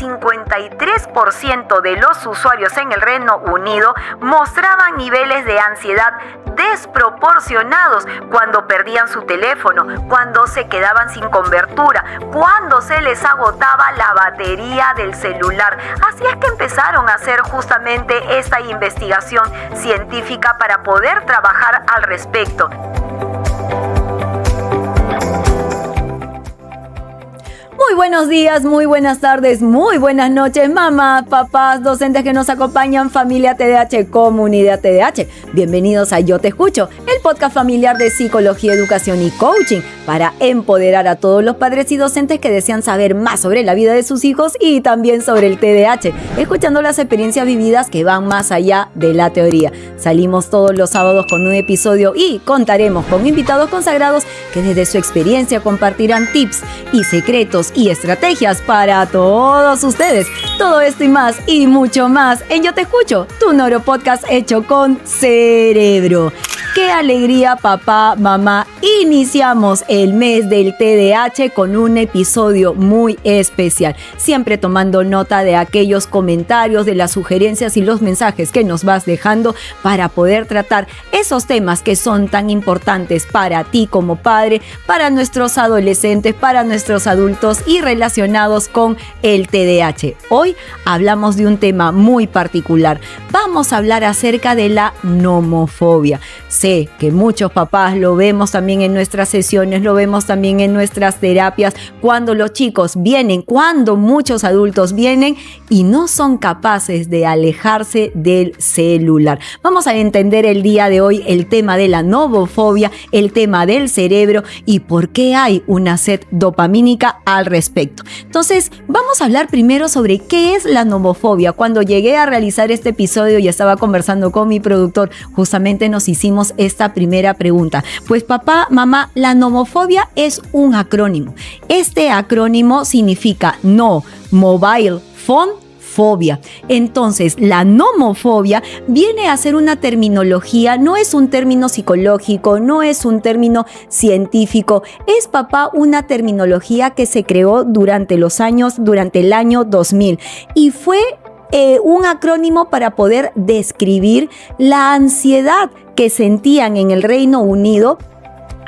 53% de los usuarios en el Reino Unido mostraban niveles de ansiedad desproporcionados cuando perdían su teléfono, cuando se quedaban sin cobertura, cuando se les agotaba la batería del celular. Así es que empezaron a hacer justamente esta investigación científica para poder trabajar al respecto. Muy buenos días, muy buenas tardes, muy buenas noches, mamás, papás, docentes que nos acompañan, familia TDH, comunidad TDH. Bienvenidos a Yo Te Escucho, el podcast familiar de psicología, educación y coaching para empoderar a todos los padres y docentes que desean saber más sobre la vida de sus hijos y también sobre el TDH, escuchando las experiencias vividas que van más allá de la teoría. Salimos todos los sábados con un episodio y contaremos con invitados consagrados que desde su experiencia compartirán tips y secretos y estrategias para todos ustedes. Todo esto y más y mucho más en Yo Te Escucho, tu neuropodcast hecho con cerebro. ¡Qué alegría, papá, mamá! Iniciamos el mes del TDH con un episodio muy especial, siempre tomando nota de aquellos comentarios, de las sugerencias y los mensajes que nos vas dejando para poder tratar esos temas que son tan importantes para ti como padre, para nuestros adolescentes, para nuestros adultos y relacionados con el TDH. Hoy hablamos de un tema muy particular. Vamos a hablar acerca de la nomofobia. Sé que muchos papás lo vemos también en nuestras sesiones, lo vemos también en nuestras terapias, cuando los chicos vienen, cuando muchos adultos vienen y no son capaces de alejarse del celular. Vamos a entender el día de hoy el tema de la nomofobia, el tema del cerebro y por qué hay una sed dopamínica al respecto. Entonces, vamos a hablar primero sobre qué es la nomofobia. Cuando llegué a realizar este episodio y estaba conversando con mi productor, justamente nos hicimos esta primera pregunta. Pues papá, mamá, la nomofobia es un acrónimo. Este acrónimo significa no mobile phone fobia. Entonces, la nomofobia viene a ser una terminología, no es un término psicológico, no es un término científico, es papá una terminología que se creó durante el año 2000 y fue un acrónimo para poder describir la ansiedad que sentían en el Reino Unido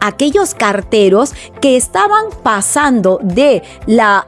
aquellos carteros que estaban pasando de la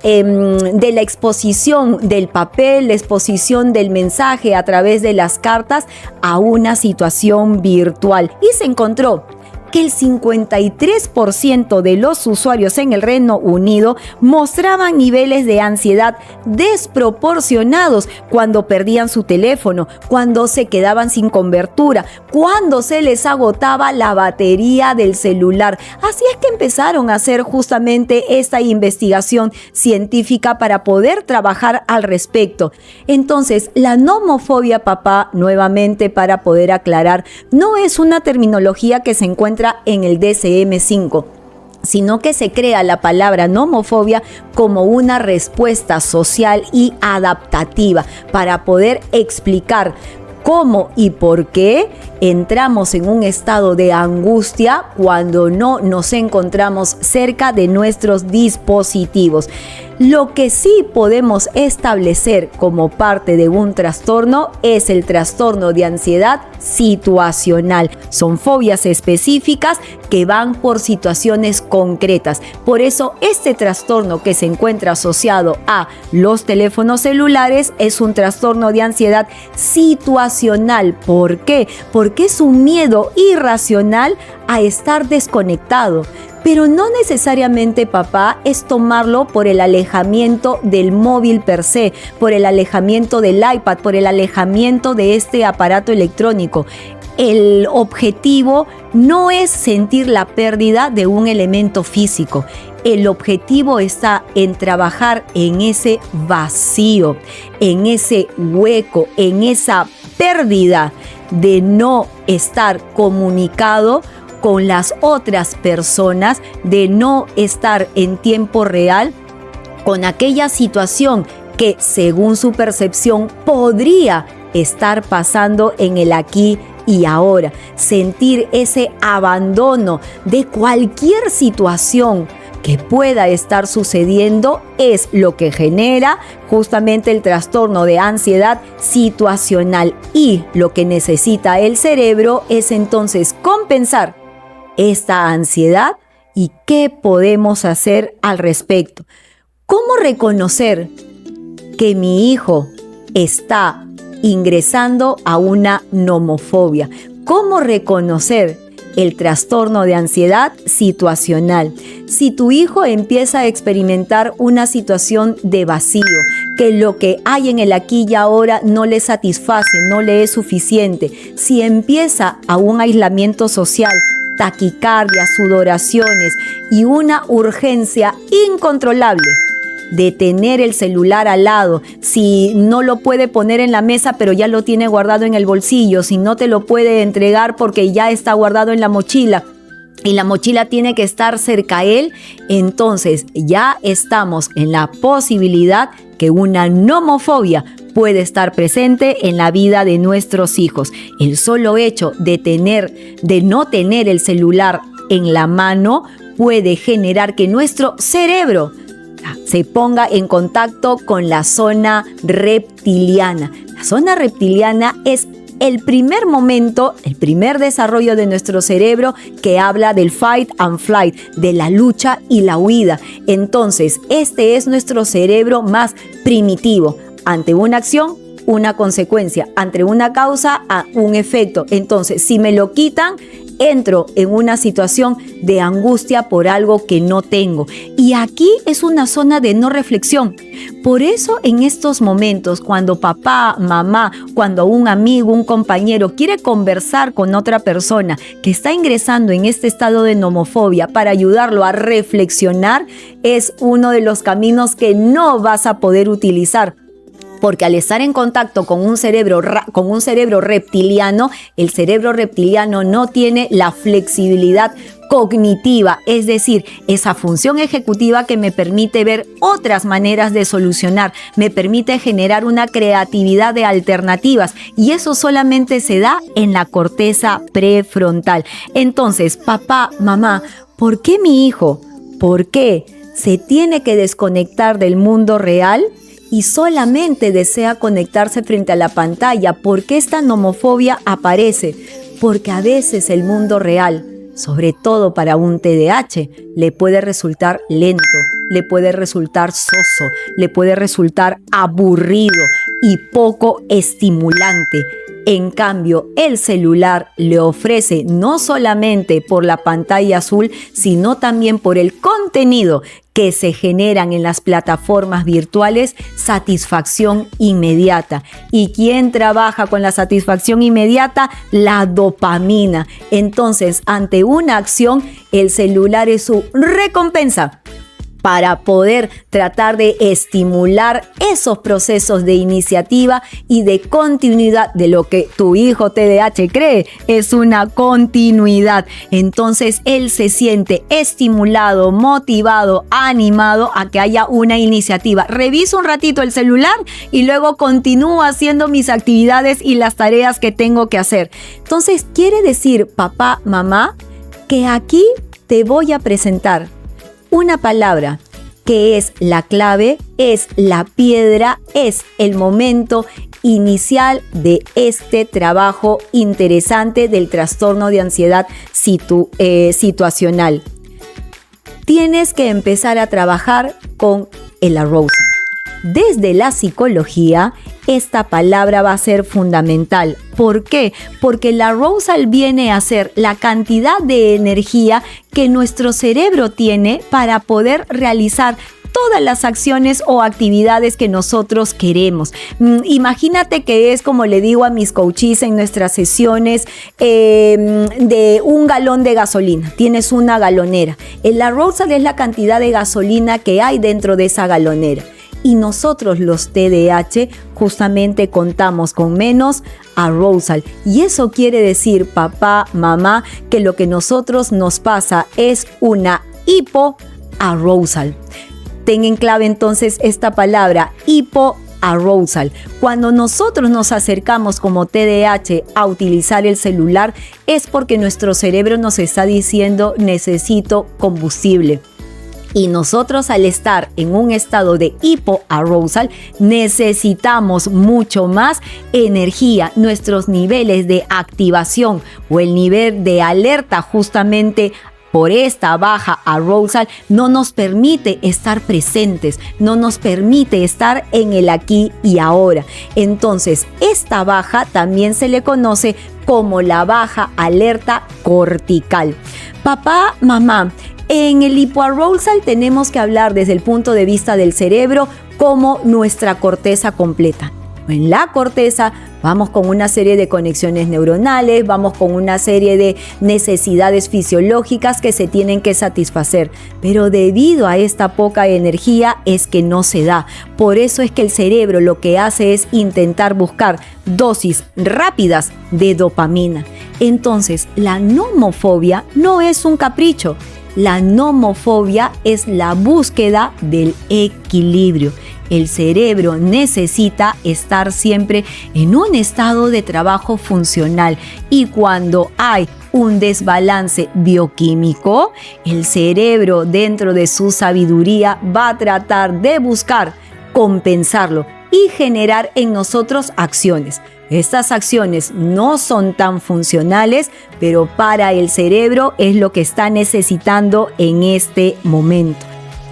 exposición del papel, la exposición del mensaje a través de las cartas a una situación virtual. Y se encontró que el 53% de los usuarios en el Reino Unido mostraban niveles de ansiedad desproporcionados cuando perdían su teléfono, cuando se quedaban sin cobertura, cuando se les agotaba la batería del celular. Así es que empezaron a hacer justamente esta investigación científica para poder trabajar al respecto. Entonces, la nomofobia, papá, nuevamente para poder aclarar, no es una terminología que se encuentra en el DSM-5, sino que se crea la palabra nomofobia como una respuesta social y adaptativa para poder explicar cómo y por qué entramos en un estado de angustia cuando no nos encontramos cerca de nuestros dispositivos. Lo que sí podemos establecer como parte de un trastorno es el trastorno de ansiedad situacional. Son fobias específicas que van por situaciones concretas. Por eso este trastorno que se encuentra asociado a los teléfonos celulares es un trastorno de ansiedad situacional. ¿Por qué? Porque es un miedo irracional a estar desconectado. Pero no necesariamente, papá, es tomarlo por el alejamiento del móvil per se, por el alejamiento del iPad, por el alejamiento de este aparato electrónico. El objetivo no es sentir la pérdida de un elemento físico. El objetivo está en trabajar en ese vacío, en ese hueco, en esa pérdida de no estar comunicado con las otras personas, de no estar en tiempo real con aquella situación que según su percepción podría estar pasando en el aquí y ahora. Sentir ese abandono de cualquier situación que pueda estar sucediendo es lo que genera justamente el trastorno de ansiedad situacional, y lo que necesita el cerebro es entonces compensar esta ansiedad. ¿Y qué podemos hacer al respecto? ¿Cómo reconocer que mi hijo está ingresando a una nomofobia? ¿Cómo reconocer el trastorno de ansiedad situacional? Si tu hijo empieza a experimentar una situación de vacío, que lo que hay en el aquí y ahora no le satisface, no le es suficiente, si empieza a un aislamiento social, taquicardia, sudoraciones y una urgencia incontrolable de tener el celular al lado, si no lo puede poner en la mesa pero ya lo tiene guardado en el bolsillo, si no te lo puede entregar porque ya está guardado en la mochila y la mochila tiene que estar cerca a él, entonces ya estamos en la posibilidad que una nomofobia puede estar presente en la vida de nuestros hijos. El solo hecho de no tener el celular en la mano puede generar que nuestro cerebro se ponga en contacto con la zona reptiliana. La zona reptiliana es el primer momento, el primer desarrollo de nuestro cerebro que habla del fight and flight, de la lucha y la huida. Entonces, este es nuestro cerebro más primitivo. Ante una acción, una consecuencia. Ante una causa, un efecto. Entonces, si me lo quitan, entro en una situación de angustia por algo que no tengo. Y aquí es una zona de no reflexión. Por eso en estos momentos, cuando papá, mamá, cuando un amigo, un compañero quiere conversar con otra persona que está ingresando en este estado de nomofobia para ayudarlo a reflexionar, es uno de los caminos que no vas a poder utilizar. Porque al estar en contacto con un cerebro reptiliano, el cerebro reptiliano no tiene la flexibilidad cognitiva, es decir, esa función ejecutiva que me permite ver otras maneras de solucionar, me permite generar una creatividad de alternativas, y eso solamente se da en la corteza prefrontal. Entonces, papá, mamá, ¿por qué mi hijo? ¿Por qué se tiene que desconectar del mundo real y solamente desea conectarse frente a la pantalla? ¿Por qué esta nomofobia aparece? Porque a veces el mundo real, sobre todo para un TDAH, le puede resultar lento, le puede resultar soso, le puede resultar aburrido y poco estimulante. En cambio, el celular le ofrece, no solamente por la pantalla azul, sino también por el contenido que se generan en las plataformas virtuales, satisfacción inmediata. ¿Y quién trabaja con la satisfacción inmediata? La dopamina. Entonces, ante una acción, el celular es su recompensa para poder tratar de estimular esos procesos de iniciativa y de continuidad de lo que tu hijo TDAH cree es una continuidad. Entonces él se siente estimulado, motivado, animado a que haya una iniciativa. Reviso un ratito el celular y luego continúo haciendo mis actividades y las tareas que tengo que hacer. Entonces quiere decir, papá, mamá, que aquí te voy a presentar una palabra que es la clave, es la piedra, es el momento inicial de este trabajo interesante del trastorno de ansiedad situacional. Tienes que empezar a trabajar con el arousal. Desde la psicología, esta palabra va a ser fundamental. ¿Por qué? Porque el arousal viene a ser la cantidad de energía que nuestro cerebro tiene para poder realizar todas las acciones o actividades que nosotros queremos. Imagínate que es, como le digo a mis coaches en nuestras sesiones, de un galón de gasolina. Tienes una galonera. El arousal es la cantidad de gasolina que hay dentro de esa galonera. Y nosotros los TDAH justamente contamos con menos arousal. Y eso quiere decir, papá, mamá, que lo que nosotros nos pasa es una hipoarousal. Ten en clave entonces esta palabra, hipoarousal. Cuando nosotros nos acercamos como TDAH a utilizar el celular, es porque nuestro cerebro nos está diciendo necesito combustible. Y nosotros, al estar en un estado de hipoarousal, necesitamos mucho más energía. Nuestros niveles de activación o el nivel de alerta justamente por esta baja arousal no nos permite estar presentes, no nos permite estar en el aquí y ahora. Entonces, esta baja también se le conoce como la baja alerta cortical. Papá, mamá, en el hipoarousal tenemos que hablar desde el punto de vista del cerebro como nuestra corteza completa. En la corteza vamos con una serie de conexiones neuronales, vamos con una serie de necesidades fisiológicas que se tienen que satisfacer, pero debido a esta poca energía es que no se da. Por eso es que el cerebro lo que hace es intentar buscar dosis rápidas de dopamina. Entonces, la nomofobia no es un capricho. La nomofobia es la búsqueda del equilibrio. El cerebro necesita estar siempre en un estado de trabajo funcional y cuando hay un desbalance bioquímico, el cerebro, dentro de su sabiduría, va a tratar de buscar compensarlo y generar en nosotros acciones. Estas acciones no son tan funcionales, pero para el cerebro es lo que está necesitando en este momento.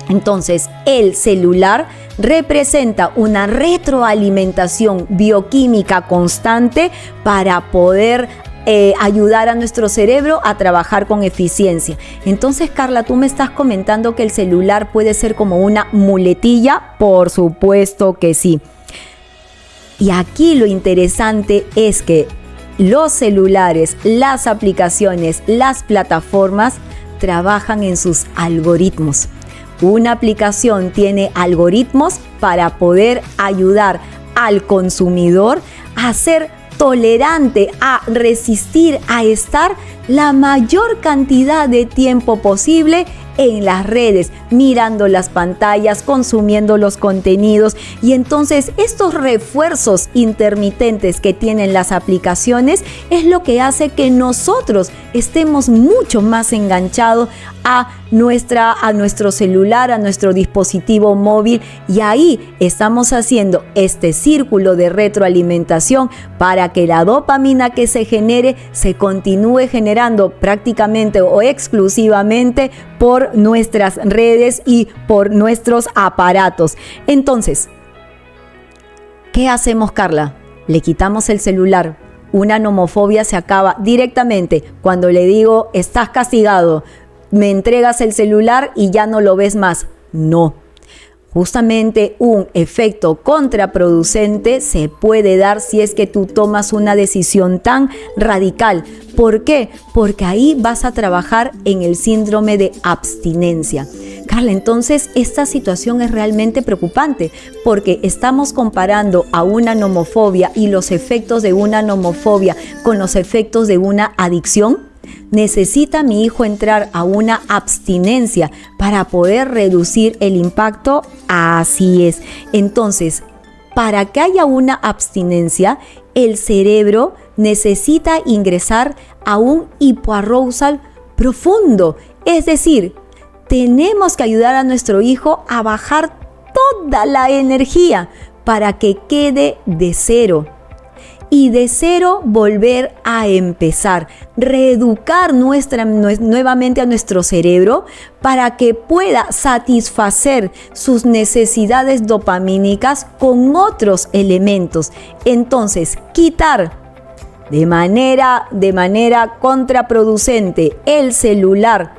Entonces, el celular representa una retroalimentación bioquímica constante para poder ayudar a nuestro cerebro a trabajar con eficiencia. Entonces, Carla, tú me estás comentando que el celular puede ser como una muletilla. Por supuesto que sí. Y aquí lo interesante es que los celulares, las aplicaciones, las plataformas trabajan en sus algoritmos. Una aplicación tiene algoritmos para poder ayudar al consumidor a ser tolerante, a resistir, a estar la mayor cantidad de tiempo posible en las redes, mirando las pantallas, consumiendo los contenidos. Y entonces estos refuerzos intermitentes que tienen las aplicaciones es lo que hace que nosotros estemos mucho más enganchados a nuestro celular, a nuestro dispositivo móvil, y ahí estamos haciendo este círculo de retroalimentación para que la dopamina que se genere se continúe generando prácticamente o exclusivamente por nuestras redes y por nuestros aparatos. Entonces, ¿qué hacemos, Carla? Le quitamos el celular. Una nomofobia se acaba directamente cuando le digo, estás castigado, me entregas el celular y ya no lo ves más. No. Justamente un efecto contraproducente se puede dar si es que tú tomas una decisión tan radical. ¿Por qué? Porque ahí vas a trabajar en el síndrome de abstinencia. Carla, entonces esta situación es realmente preocupante porque estamos comparando a una nomofobia y los efectos de una nomofobia con los efectos de una adicción. ¿Necesita mi hijo entrar a una abstinencia para poder reducir el impacto? Así es. Entonces, para que haya una abstinencia, el cerebro necesita ingresar a un hipoarousal profundo. Es decir, tenemos que ayudar a nuestro hijo a bajar toda la energía para que quede de cero. Y de cero volver a empezar, reeducar nuevamente a nuestro cerebro para que pueda satisfacer sus necesidades dopamínicas con otros elementos. Entonces, quitar de manera contraproducente el celular,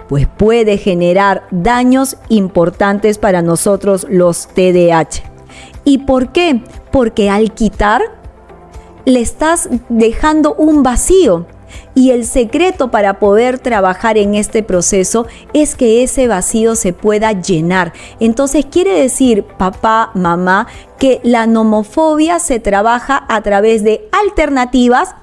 pues puede generar daños importantes para nosotros los TDAH. ¿Y por qué? Porque al quitar, le estás dejando un vacío y el secreto para poder trabajar en este proceso es que ese vacío se pueda llenar. Entonces quiere decir, papá, mamá, que la nomofobia se trabaja a través de alternativas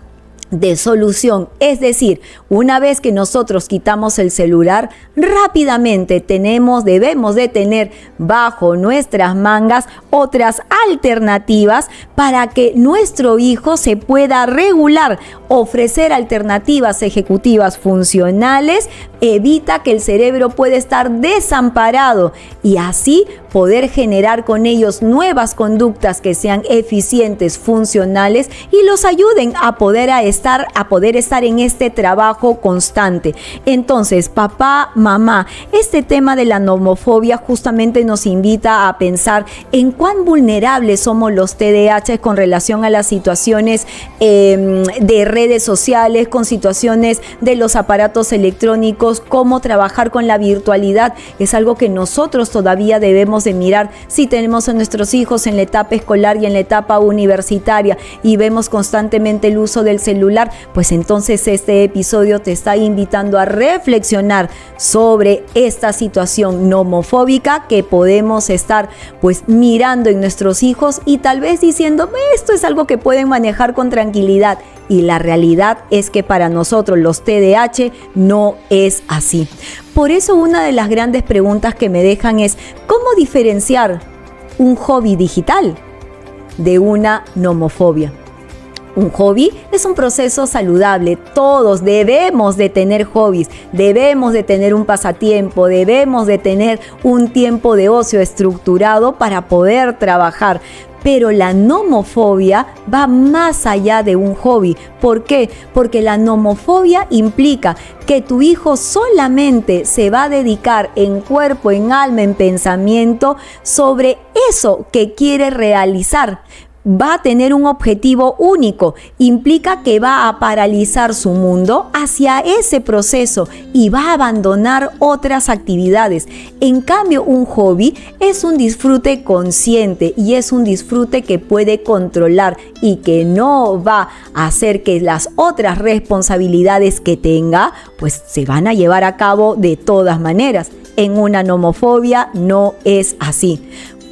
de solución. Es decir, una vez que nosotros quitamos el celular, rápidamente debemos de tener bajo nuestras mangas otras alternativas para que nuestro hijo se pueda regular, ofrecer alternativas ejecutivas funcionales evita que el cerebro pueda estar desamparado y así poder generar con ellos nuevas conductas que sean eficientes, funcionales y los ayuden a poder estar en este trabajo constante. Entonces, papá, mamá, este tema de la nomofobia justamente nos invita a pensar en cuán vulnerables somos los TDAH con relación a las situaciones de redes sociales, con situaciones de los aparatos electrónicos, cómo trabajar con la virtualidad. Es algo que nosotros todavía debemos de mirar. Si tenemos a nuestros hijos en la etapa escolar y en la etapa universitaria y vemos constantemente el uso del celular, pues entonces este episodio te está invitando a reflexionar sobre esta situación nomofóbica que podemos estar pues mirando en nuestros hijos y tal vez diciendo, esto es algo que pueden manejar con tranquilidad. Y la realidad es que para nosotros los TDAH no es así. Por eso una de las grandes preguntas que me dejan es, ¿cómo diferenciar un hobby digital de una nomofobia? Un hobby es un proceso saludable. Todos debemos de tener hobbies, debemos de tener un pasatiempo, debemos de tener un tiempo de ocio estructurado para poder trabajar. Pero la nomofobia va más allá de un hobby. ¿Por qué? Porque la nomofobia implica que tu hijo solamente se va a dedicar en cuerpo, en alma, en pensamiento sobre eso que quiere realizar. Va a tener un objetivo único, implica que va a paralizar su mundo hacia ese proceso y va a abandonar otras actividades. En cambio, un hobby es un disfrute consciente y es un disfrute que puede controlar y que no va a hacer que las otras responsabilidades que tenga, pues se van a llevar a cabo de todas maneras. En una nomofobia no es así.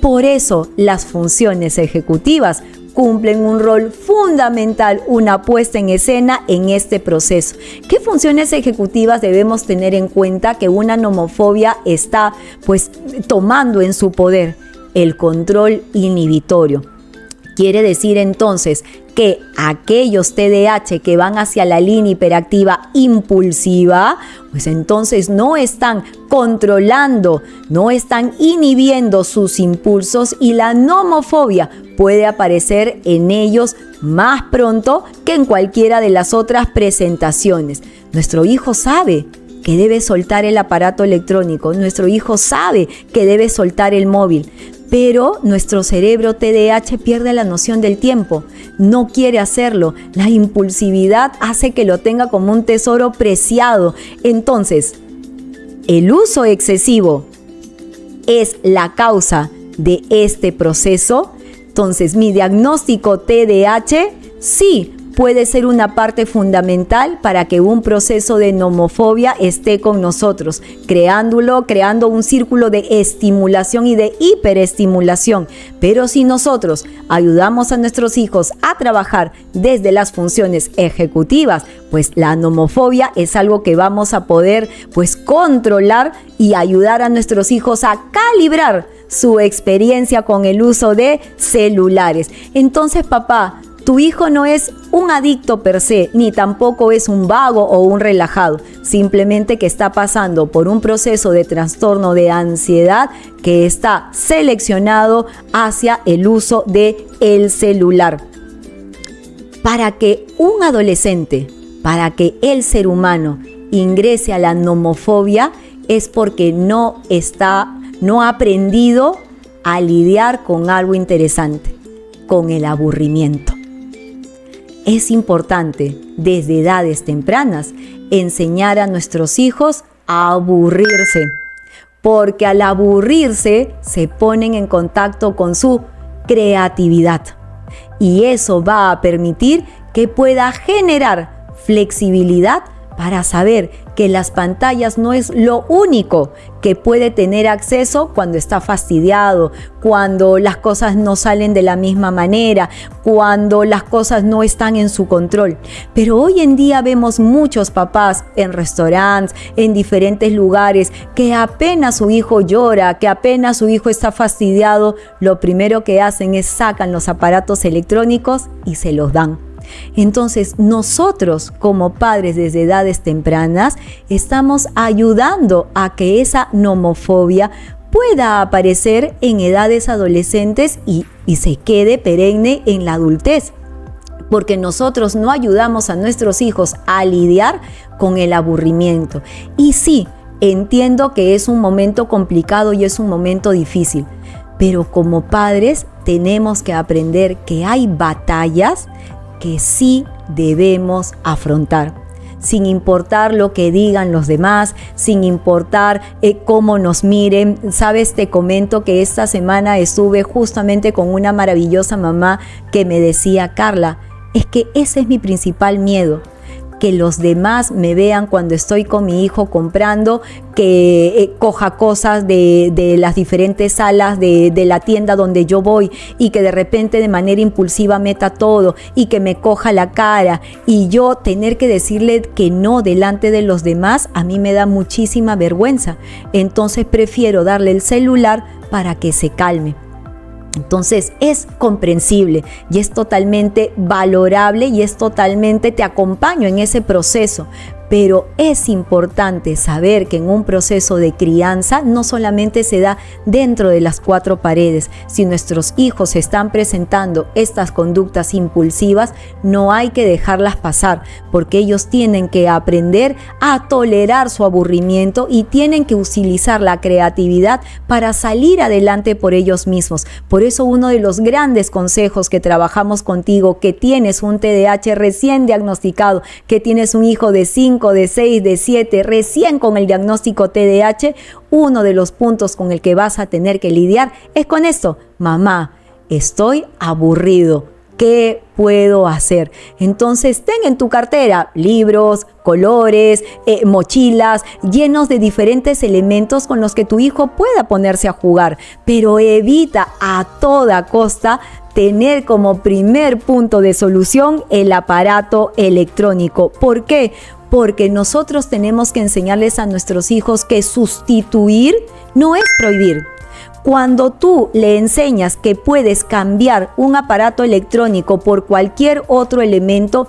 Por eso las funciones ejecutivas cumplen un rol fundamental, una puesta en escena en este proceso. ¿Qué funciones ejecutivas debemos tener en cuenta que una nomofobia está pues tomando en su poder? El control inhibitorio. Quiere decir entonces que aquellos TDAH que van hacia la línea hiperactiva impulsiva, pues entonces no están controlando, no están inhibiendo sus impulsos y la nomofobia puede aparecer en ellos más pronto que en cualquiera de las otras presentaciones. Nuestro hijo sabe que debe soltar el aparato electrónico, nuestro hijo sabe que debe soltar el móvil, pero nuestro cerebro TDAH pierde la noción del tiempo, no quiere hacerlo. La impulsividad hace que lo tenga como un tesoro preciado. Entonces, el uso excesivo es la causa de este proceso. Entonces, mi diagnóstico TDAH sí puede ser una parte fundamental para que un proceso de nomofobia esté con nosotros, creando un círculo de estimulación y de hiperestimulación. Pero si nosotros ayudamos a nuestros hijos a trabajar desde las funciones ejecutivas, pues la nomofobia es algo que vamos a poder pues controlar y ayudar a nuestros hijos a calibrar su experiencia con el uso de celulares. Entonces, papá, tu hijo no es un adicto per se, ni tampoco es un vago o un relajado, simplemente que está pasando por un proceso de trastorno de ansiedad que está seleccionado hacia el uso del celular. Para que un adolescente, para que el ser humano ingrese a la nomofobia, es porque no ha aprendido a lidiar con algo interesante, con el aburrimiento. Es importante, desde edades tempranas, enseñar a nuestros hijos a aburrirse, porque al aburrirse se ponen en contacto con su creatividad y eso va a permitir que pueda generar flexibilidad para saber que las pantallas no es lo único que puede tener acceso cuando está fastidiado, cuando las cosas no salen de la misma manera, cuando las cosas no están en su control. Pero hoy en día vemos muchos papás en restaurantes, en diferentes lugares, que apenas su hijo llora, que apenas su hijo está fastidiado, lo primero que hacen es sacan los aparatos electrónicos y se los dan. Entonces, nosotros como padres desde edades tempranas estamos ayudando a que esa nomofobia pueda aparecer en edades adolescentes y se quede perenne en la adultez. Porque nosotros no ayudamos a nuestros hijos a lidiar con el aburrimiento. Y sí, entiendo que es un momento complicado y es un momento difícil, pero como padres tenemos que aprender que hay batallas que sí debemos afrontar. Sin importar lo que digan los demás, sin importar cómo nos miren. Sabes, te comento que esta semana estuve justamente con una maravillosa mamá que me decía: Carla, es que ese es mi principal miedo, que los demás me vean cuando estoy con mi hijo comprando, que coja cosas de las diferentes salas de la tienda donde yo voy y que de repente de manera impulsiva meta todo y que me coja la cara, y yo tener que decirle que no delante de los demás. A mí me da muchísima vergüenza. Entonces prefiero darle el celular para que se calme. Entonces es comprensible y es totalmente valorable y es totalmente, te acompaño en ese proceso. Pero es importante saber que en un proceso de crianza no solamente se da dentro de las cuatro paredes. Si nuestros hijos están presentando estas conductas impulsivas, no hay que dejarlas pasar, porque ellos tienen que aprender a tolerar su aburrimiento y tienen que utilizar la creatividad para salir adelante por ellos mismos. Por eso uno de los grandes consejos que trabajamos contigo, que tienes un TDAH recién diagnosticado, que tienes un hijo de 5, de 6, de 7, recién con el diagnóstico TDAH, uno de los puntos con el que vas a tener que lidiar es con esto: mamá, estoy aburrido, ¿qué puedo hacer? Entonces ten en tu cartera libros, colores, mochilas llenos de diferentes elementos con los que tu hijo pueda ponerse a jugar, pero evita a toda costa tener como primer punto de solución el aparato electrónico. ¿Por qué? Porque nosotros tenemos que enseñarles a nuestros hijos que sustituir no es prohibir. Cuando tú le enseñas que puedes cambiar un aparato electrónico por cualquier otro elemento,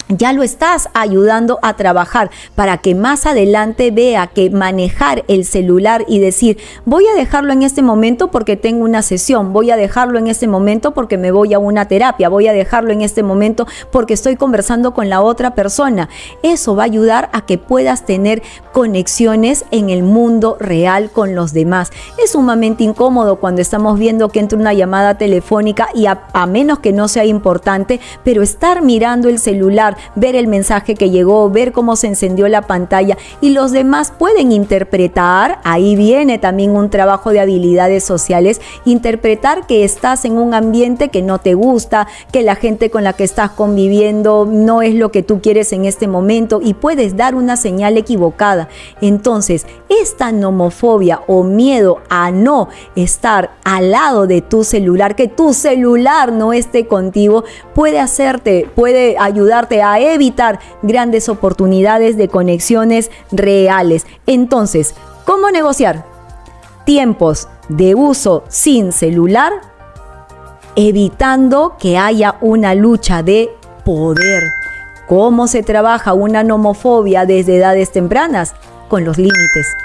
ya lo estás ayudando a trabajar para que más adelante vea que manejar el celular y decir: voy a dejarlo en este momento porque tengo una sesión, voy a dejarlo en este momento porque me voy a una terapia, voy a dejarlo en este momento porque estoy conversando con la otra persona. Eso va a ayudar a que puedas tener conexiones en el mundo real con los demás. Es sumamente incómodo cuando estamos viendo que entra una llamada telefónica y a menos que no sea importante, pero estar mirando el celular, ver el mensaje que llegó, ver cómo se encendió la pantalla y los demás pueden interpretar. Ahí viene también un trabajo de habilidades sociales: interpretar que estás en un ambiente que no te gusta, que la gente con la que estás conviviendo no es lo que tú quieres en este momento y puedes dar una señal equivocada. Entonces, esta nomofobia o miedo a no estar al lado de tu celular, que tu celular no esté contigo, puede ayudarte a evitar grandes oportunidades de conexiones reales. Entonces, ¿cómo negociar tiempos de uso sin celular, evitando que haya una lucha de poder? ¿Cómo se trabaja una nomofobia desde edades tempranas? Con los límites.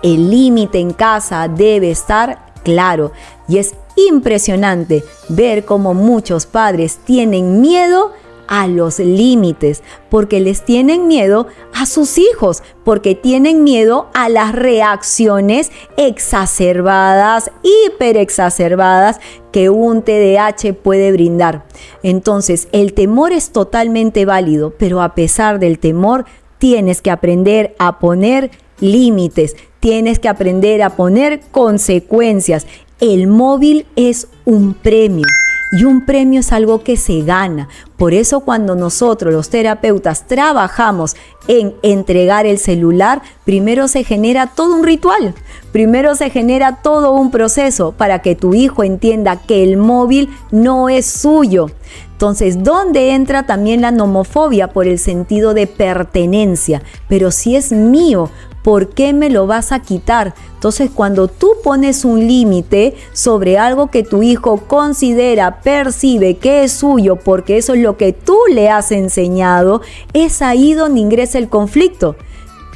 El límite en casa debe estar claro y es impresionante ver cómo muchos padres tienen miedo a los límites, porque les tienen miedo a sus hijos, porque tienen miedo a las reacciones exacerbadas, hiperexacerbadas que un TDAH puede brindar. Entonces, el temor es totalmente válido, pero a pesar del temor, tienes que aprender a poner límites, tienes que aprender a poner consecuencias. El móvil es un premio. Y un premio es algo que se gana. Por eso cuando nosotros los terapeutas trabajamos en entregar el celular, primero se genera todo un ritual, primero se genera todo un proceso para que tu hijo entienda que el móvil no es suyo. Entonces, ¿dónde entra también la nomofobia? Por el sentido de pertenencia. Pero si es mío, ¿por qué me lo vas a quitar? Entonces, cuando tú pones un límite sobre algo que tu hijo considera, percibe que es suyo, porque eso es lo que tú le has enseñado, es ahí donde ingresa el conflicto.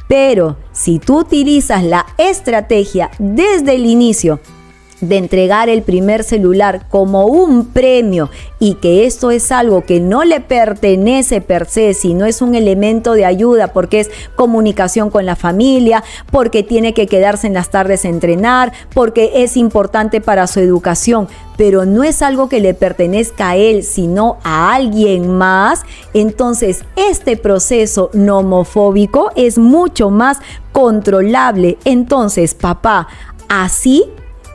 Pero si tú utilizas la estrategia desde el inicio de entregar el primer celular como un premio y que esto es algo que no le pertenece per se, sino es un elemento de ayuda porque es comunicación con la familia, porque tiene que quedarse en las tardes a entrenar, porque es importante para su educación, pero no es algo que le pertenezca a él, sino a alguien más, entonces este proceso nomofóbico es mucho más controlable. Entonces, papá, así,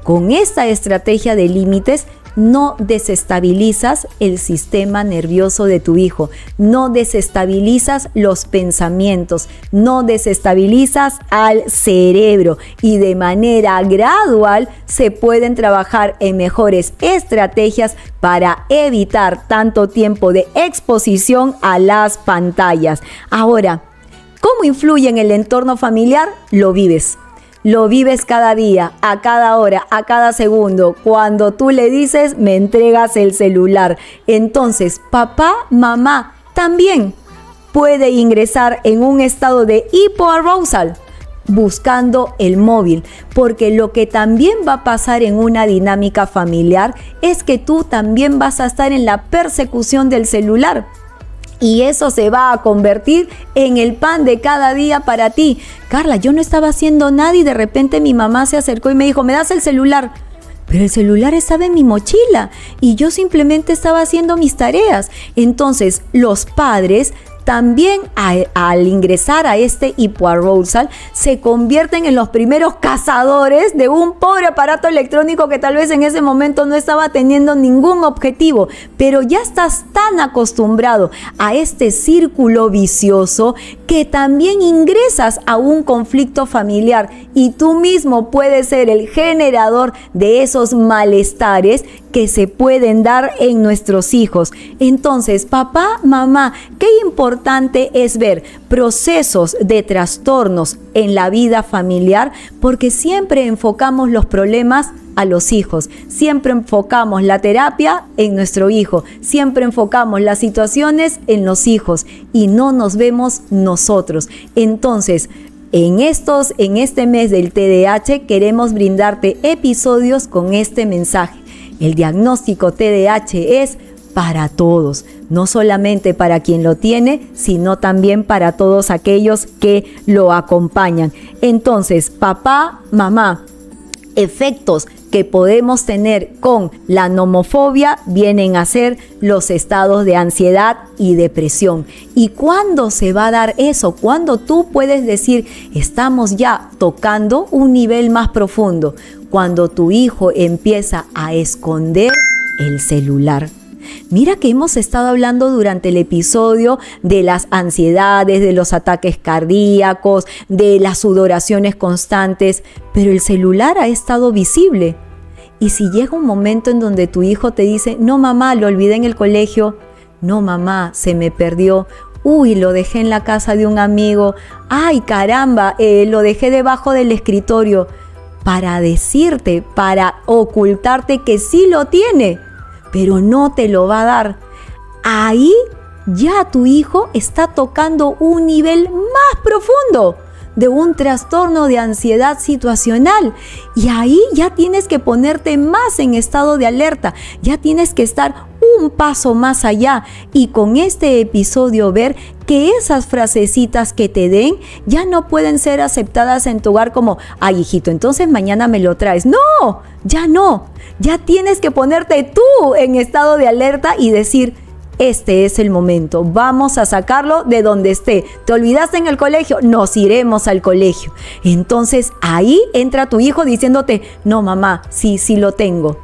con esta estrategia de límites, no desestabilizas el sistema nervioso de tu hijo, no desestabilizas los pensamientos, no desestabilizas al cerebro y de manera gradual se pueden trabajar en mejores estrategias para evitar tanto tiempo de exposición a las pantallas. Ahora, ¿cómo influye en el entorno familiar? Lo vives. Lo vives cada día, a cada hora, a cada segundo. Cuando tú le dices, me entregas el celular. Entonces, papá, mamá también puede ingresar en un estado de hipoarousal buscando el móvil, porque lo que también va a pasar en una dinámica familiar es que tú también vas a estar en la persecución del celular. Y eso se va a convertir en el pan de cada día para ti. Carla, yo no estaba haciendo nada y de repente mi mamá se acercó y me dijo, ¿me das el celular? Pero el celular estaba en mi mochila y yo simplemente estaba haciendo mis tareas. Entonces, los padres también al ingresar a este hipoarousal se convierten en los primeros cazadores de un pobre aparato electrónico que tal vez en ese momento no estaba teniendo ningún objetivo, pero ya estás tan acostumbrado a este círculo vicioso que también ingresas a un conflicto familiar y tú mismo puedes ser el generador de esos malestares que se pueden dar en nuestros hijos. Entonces, papá, mamá, qué importante es ver procesos de trastornos en la vida familiar, porque siempre enfocamos los problemas a los hijos, siempre enfocamos la terapia en nuestro hijo, siempre enfocamos las situaciones en los hijos y no nos vemos nosotros. Entonces, en este mes del TDAH queremos brindarte episodios con este mensaje. El diagnóstico TDAH es para todos, no solamente para quien lo tiene, sino también para todos aquellos que lo acompañan. Entonces, papá, mamá, efectos que podemos tener con la nomofobia vienen a ser los estados de ansiedad y depresión. ¿Y cuándo se va a dar eso? Cuando tú puedes decir, estamos ya tocando un nivel más profundo, cuando tu hijo empieza a esconder el celular. Mira que hemos estado hablando durante el episodio de las ansiedades, de los ataques cardíacos, de las sudoraciones constantes, pero el celular ha estado visible. Y si llega un momento en donde tu hijo te dice, no mamá, lo olvidé en el colegio, no mamá, se me perdió, uy, lo dejé en la casa de un amigo, ay caramba, lo dejé debajo del escritorio, para decirte, para ocultarte que sí lo tiene, pero no te lo va a dar. Ahí ya tu hijo está tocando un nivel más profundo de un trastorno de ansiedad situacional. Y ahí ya tienes que ponerte más en estado de alerta, ya tienes que estar un paso más allá y con este episodio ver que esas frasecitas que te den ya no pueden ser aceptadas en tu hogar como, ay hijito, entonces mañana me lo traes. No, ya tienes que ponerte tú en estado de alerta y decir, este es el momento, vamos a sacarlo de donde esté. ¿Te olvidaste en el colegio? Nos iremos al colegio. Entonces ahí entra tu hijo diciéndote, no mamá, sí lo tengo.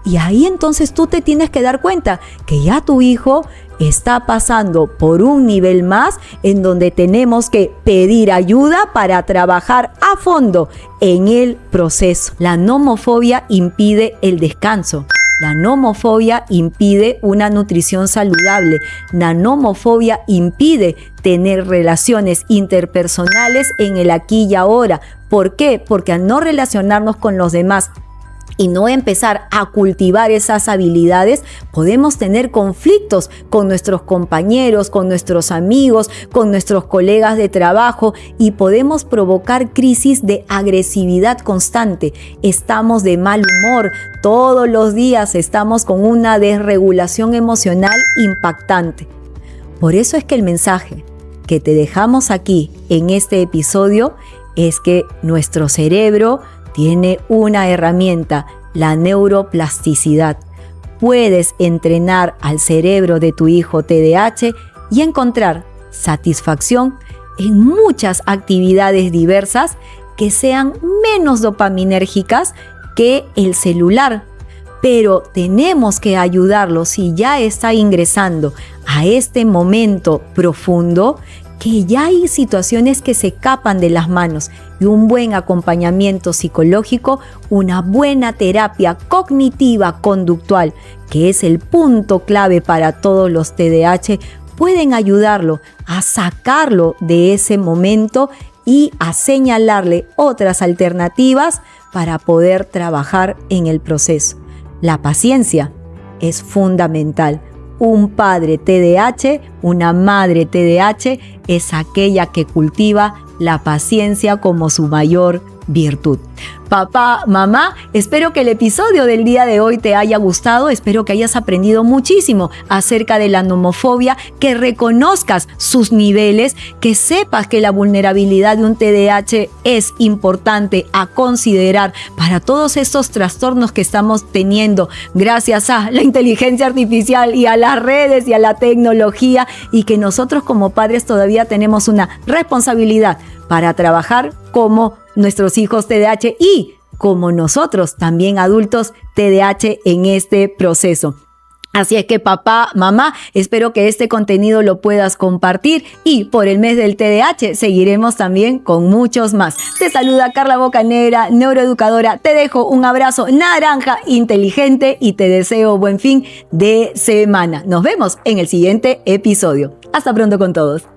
Y ahí entonces tú te tienes que dar cuenta que ya tu hijo está pasando por un nivel más en donde tenemos que pedir ayuda para trabajar a fondo en el proceso. La nomofobia impide el descanso. La nomofobia impide una nutrición saludable. La nomofobia impide tener relaciones interpersonales en el aquí y ahora. ¿Por qué? Porque al no relacionarnos con los demás y no empezar a cultivar esas habilidades, podemos tener conflictos con nuestros compañeros, con nuestros amigos, con nuestros colegas de trabajo y podemos provocar crisis de agresividad constante. Estamos de mal humor, todos los días estamos con una desregulación emocional impactante. Por eso es que el mensaje que te dejamos aquí en este episodio es que nuestro cerebro tiene una herramienta, la neuroplasticidad. Puedes entrenar al cerebro de tu hijo TDAH y encontrar satisfacción en muchas actividades diversas que sean menos dopaminérgicas que el celular. Pero tenemos que ayudarlo si ya está ingresando a este momento profundo, que ya hay situaciones que se escapan de las manos, y un buen acompañamiento psicológico, una buena terapia cognitiva conductual, que es el punto clave para todos los TDAH, pueden ayudarlo a sacarlo de ese momento y a señalarle otras alternativas para poder trabajar en el proceso. La paciencia es fundamental. Un padre TDAH, una madre TDAH es aquella que cultiva la paciencia como su mayor virtud. Papá, mamá, espero que el episodio del día de hoy te haya gustado, espero que hayas aprendido muchísimo acerca de la nomofobia, que reconozcas sus niveles, que sepas que la vulnerabilidad de un TDAH es importante a considerar para todos estos trastornos que estamos teniendo gracias a la inteligencia artificial y a las redes y a la tecnología, y que nosotros como padres todavía tenemos una responsabilidad para trabajar como nuestros hijos TDAH y como nosotros también adultos TDAH en este proceso. Así es que papá, mamá, espero que este contenido lo puedas compartir y por el mes del TDAH seguiremos también con muchos más. Te saluda Carla Bocanegra, neuroeducadora. Te dejo un abrazo naranja inteligente y te deseo buen fin de semana. Nos vemos en el siguiente episodio. Hasta pronto con todos.